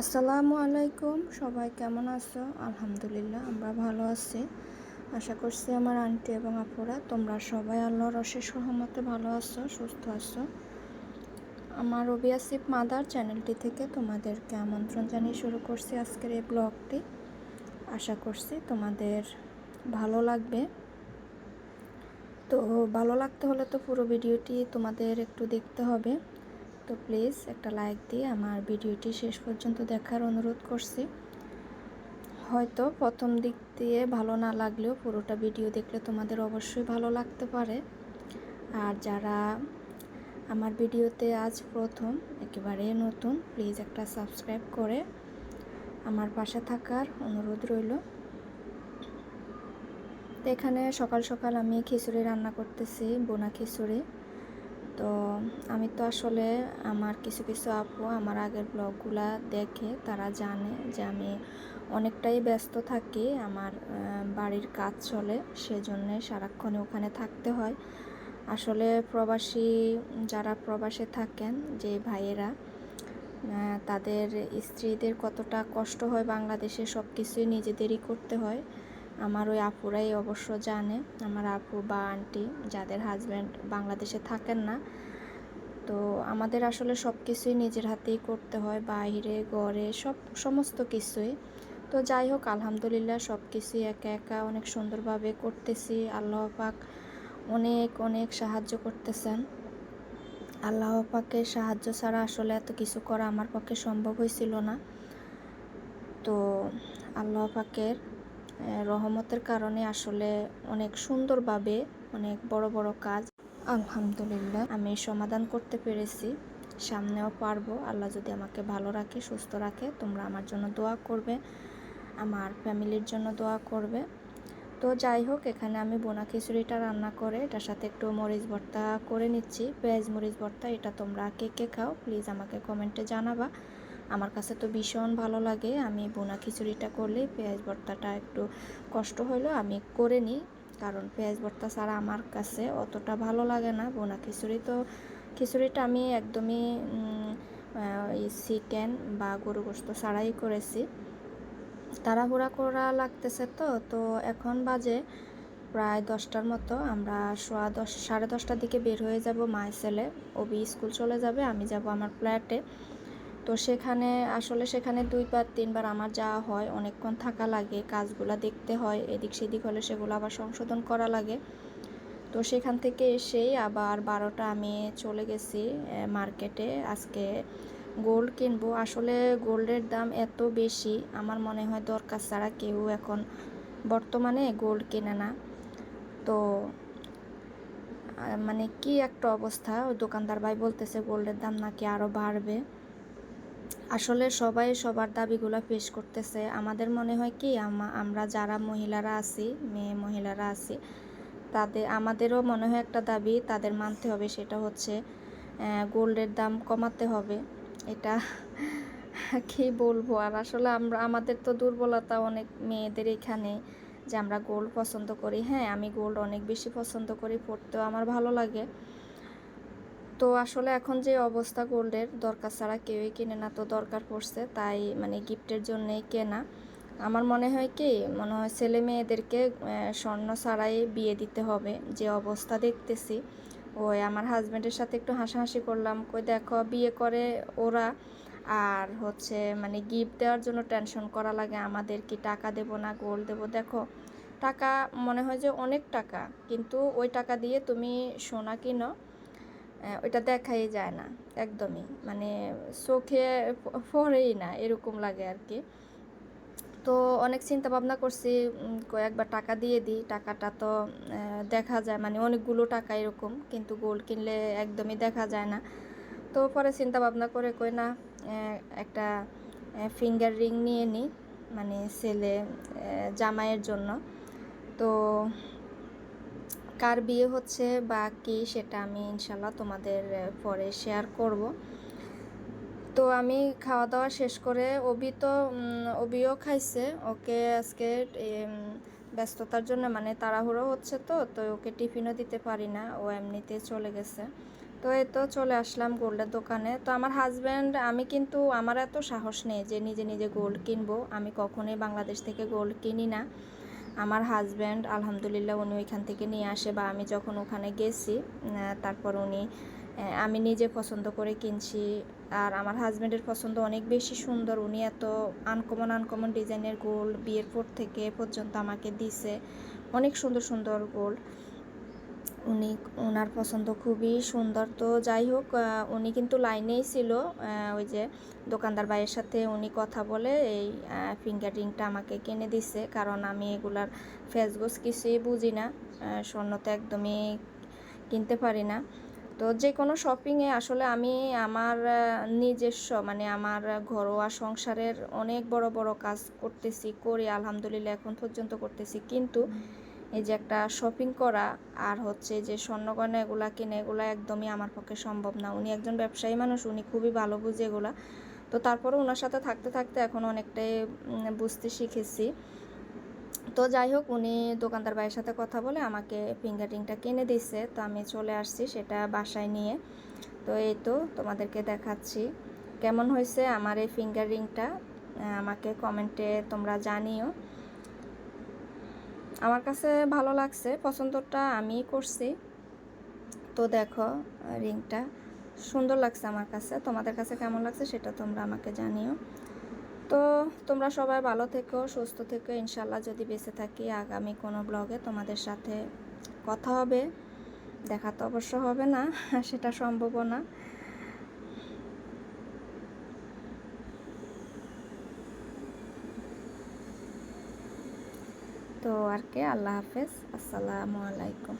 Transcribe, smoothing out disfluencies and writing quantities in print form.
আসসালামু আলাইকুম, সবাই কেমন আছো? আলহামদুলিল্লাহ আমরা ভালো আছি। আশা করছি আমার আন্টি এবং আপুরা তোমরা সবাই আল্লাহর অশেষ রহমতে ভালো আছো, সুস্থ আছো। আমার রবি আসিফ মাদার চ্যানেলটি থেকে তোমাদেরকে আমন্ত্রণ জানিয়ে শুরু করছি আজকের এই ব্লগটি। আশা করছি তোমাদের ভালো লাগবে। তো ভালো লাগতে হলে তো পুরো ভিডিওটি তোমাদের একটু দেখতে হবে। তো প্লিজ একটা লাইক দিয়ে আমার ভিডিওটি শেষ পর্যন্ত দেখার অনুরোধ করছি। হয়তো প্রথম দিক দিয়ে ভালো না লাগলেও পুরোটা ভিডিও দেখলে তোমাদের অবশ্যই ভালো লাগতে পারে। আর যারা আমার ভিডিওতে আজ প্রথম একেবারে নতুন, প্লিজ একটা সাবস্ক্রাইব করে আমার পাশে থাকার অনুরোধ রইল। তো এখানে সকাল সকাল আমি খিচুড়ি রান্না করতেছি, বোনা খিচুড়ি। তো আমি তো আসলে আমার কিছু কিছু আপু আমার আগের ব্লগগুলা দেখে তারা জানে যে আমি অনেকটাই ব্যস্ত থাকি, আমার বাড়ির কাজ চলে, সেজন্যে সারাক্ষণে ওখানে থাকতে হয়। আসলে প্রবাসী যারা প্রবাসে থাকেন যে ভাইয়েরা, তাদের স্ত্রীদের কতটা কষ্ট হয় বাংলাদেশে, সব কিছুই নিজেদেরই করতে হয়। আমার ওই আপুরাই অবশ্য জানে, আমার আপু বা আন্টি যাদের হাজব্যান্ড বাংলাদেশে থাকেন না। তো আমাদের আসলে সব কিছুই নিজের হাতেই করতে হয়, বাইরে ঘরে সমস্ত কিছুই। তো যাই হোক, আলহামদুলিল্লাহ সব কিছুই একা একা অনেক সুন্দরভাবে করতেছি। আল্লাহ পাক অনেক অনেক সাহায্য করতেছেন। আল্লাহ পাকের সাহায্য ছাড়া আসলে এত কিছু করা আমার পক্ষে সম্ভব হয়েছিল না। তো আল্লাহ পাকের রহমতের কারণে আসলে অনেক সুন্দরভাবে অনেক বড় বড় কাজ আলহামদুলিল্লাহ আমি সমাধান করতে পেরেছি, সামনেও পারবো। আল্লাহ যদি আমাকে ভালো রাখে, সুস্থ রাখে, তোমরা আমার জন্য দোয়া করবে, আমার ফ্যামিলির জন্য দোয়া করবে। তো যাই হোক, এখানে আমি বোনা খিচুড়িটা রান্না করে এটার সাথে একটু মরিচ ভর্তা করে নিচ্ছি, পেঁয়াজ মরিচ ভর্তা। এটা তোমরা কে কে খাও প্লিজ আমাকে কমেন্টে জানাবা। আমার কাছে তো ভীষণ ভালো লাগে। আমি বোনা খিচুড়িটা করলে পেঁয়াজ ভর্তাটা একটু কষ্ট হলেও আমি করে নিই, কারণ পেঁয়াজ ভর্তা ছাড়া আমার কাছে অতটা ভালো লাগে না বোনা খিচুড়ি। তো খিচুড়িটা আমি একদমই চিকেন বা গরু গোশত ছাড়াই করেছি। তাড়াহুড়া করা লাগতেছে, তো এখন বাজে প্রায় 10টার মতো। আমরা 10:30 দিকে বের হয়ে যাব, মায়ের ছেলে ওবি স্কুল চলে যাবে, আমি যাব আমার ফ্ল্যাটে। তো সেখানে 2-3বার আমার যাওয়া হয়, অনেকক্ষণ থাকা লাগে, কাজগুলো দেখতে হয়, এদিক সেদিক হলে সেগুলো আবার সংশোধন করা লাগে। তো সেখান থেকে এসেই আবার 12টা আমি চলে গেছি মার্কেটে। আজকে গোল্ড কিনবো। আসলে গোল্ডের দাম এত বেশি, আমার মনে হয় দরকার ছাড়া কেউ এখন বর্তমানে গোল্ড কেনে না। তো মানে কি একটা অবস্থা, ওই দোকানদার ভাই বলতেছে গোল্ডের দাম নাকি আরও বাড়বে। আসলে সবাই সবার দাবিগুলো পেশ করতেছে। আমাদের মনে হয় কি, আমরা যারা মহিলারা আছি, মেয়ে মহিলারা আছি, আমাদেরও মনে হয় একটা দাবি তাদের মানতে হবে, সেটা হচ্ছে গোল্ডের দাম কমাতে হবে। এটা কি বলবো আর, আসলে আমাদের তো দুর্বলতা অনেক মেয়েদের এখানে, যে আমরা গোল্ড পছন্দ করি। হ্যাঁ, আমি গোল্ড অনেক বেশি পছন্দ করি, পরতেও আমার ভালো লাগে। তো আসলে এখন যে অবস্থা গোল্ডের, দরকার ছাড়া কেউই কেনে না, তো দরকার পড়ছে তাই মানে গিফটের জন্যেই কেনা। আমার মনে হয় ছেলে মেয়েদেরকে স্বর্ণ ছাড়াই বিয়ে দিতে হবে, যে অবস্থা দেখতেছি। ওই আমার হাজব্যান্ডের সাথে একটু হাসাহাসি করলাম, কই দেখো বিয়ে করে ওরা, আর হচ্ছে মানে গিফট দেওয়ার জন্য টেনশন করা লাগে আমাদের, কি টাকা দেবো না গোল্ড দেবো। দেখো টাকা মনে হয় যে অনেক টাকা, কিন্তু ওই টাকা দিয়ে তুমি সোনা কিনো, ওইটা দেখাই যায় না একদমই, মানে চোখে পড়েই না, এরকম লাগে আর কি। তো অনেক চিন্তা ভাবনা করছি, কয়েকবার টাকা দিয়ে দিই, টাকাটা তো দেখা যায়, মানে অনেকগুলো টাকা এরকম, কিন্তু গোল্ড কিনলে একদমই দেখা যায় না। তো পরে চিন্তা ভাবনা করে কই না, একটা ফিঙ্গার রিং নিয়ে নিই, মানে ছেলে জামাইয়ের জন্য। তো কার বিয়ে হচ্ছে বা কি সেটা আমি ইনশাল্লাহ তোমাদের পরে শেয়ার করব। তো আমি খাওয়া দাওয়া শেষ করে, অবিও খাইছে। ওকে আজকে ব্যস্ততার জন্য মানে তাড়াহুড়ো হচ্ছে, তো ওকে টিফিনও দিতে পারি না, ও এমনিতে চলে গেছে। তো এই তো চলে আসলাম গোল্ডের দোকানে। তো আমার হাজব্যান্ড, আমি কিন্তু আমার এত সাহস নেই যে নিজে নিজে গোল্ড কিনবো। আমি কখনোই বাংলাদেশ থেকে গোল্ড কিনি না। আমার হাজব্যান্ড আলহামদুলিল্লাহ উনি ওইখান থেকে নিয়ে আসে, বা আমি যখন ওখানে গেছি তারপর উনি আমি নিজে পছন্দ করে কিনছি। আর আমার হাজব্যান্ডের পছন্দ অনেক বেশি সুন্দর। উনি এত আনকমন আনকমন ডিজাইনের গোল্ড বিয়ের পর থেকে পর্যন্ত আমাকে দিছে, অনেক সুন্দর সুন্দর গোল্ড। ওনার পছন্দ খুবই সুন্দর। তো যাই হোক, উনি কিন্তু লাইনেই ছিল। ওই যে দোকানদার ভাইয়ের সাথে উনি কথা বলে এই ফিঙ্গার রিংটা আমাকে কিনে দিছে, কারণ আমি এগুলার ফেসগোস কিছুই বুঝি না, স্বর্ণ তো একদমই কিনতে পারি না। তো যে কোনো শপিংয়ে আসলে আমি আমার নিজস্ব মানে আমার ঘরোয়া সংসারের অনেক বড় বড় কাজ করতেছি, করি আলহামদুলিল্লাহ, এখন পর্যন্ত করতেছি। কিন্তু এই যে একটা শপিং করা আর হচ্ছে যে স্বর্ণগয়না এগুলা কিনে, এগুলো একদমই আমার পক্ষে সম্ভব না। উনি একজন ব্যবসায়ী মানুষ, উনি খুবই ভালো বুঝে এগুলা। তো তারপরে ওনার সাথে থাকতে থাকতে এখন অনেকটাই বুঝতে শিখেছি। তো যাই হোক, উনি দোকানদার ভাইয়ের সাথে কথা বলে আমাকে ফিঙ্গার রিংটা কিনে দিচ্ছে। তো আমি চলে আসছি সেটা বাসায় নিয়ে। তো এই তো তোমাদেরকে দেখাচ্ছি কেমন হয়েছে আমার এই ফিঙ্গার রিংটা। আমাকে কমেন্টে তোমরা জানিও। আমার কাছে ভালো লাগছে, পছন্দটা আমি করছি। তো দেখো রিংটা সুন্দর লাগছে আমার কাছে, তোমাদের কাছে কেমন লাগছে সেটা তোমরা আমাকে জানিও। তো তোমরা সবাই ভালো থেকো, সুস্থ থেকো, ইনশাল্লাহ যদি বেঁচে থাকি আগামী কোনো ব্লগে তোমাদের সাথে কথা হবে। দেখা তো অবশ্য হবে না, সেটা সম্ভবও না। তো আর কি, আল্লাহ হাফেজ, আসসালামু আলাইকুম।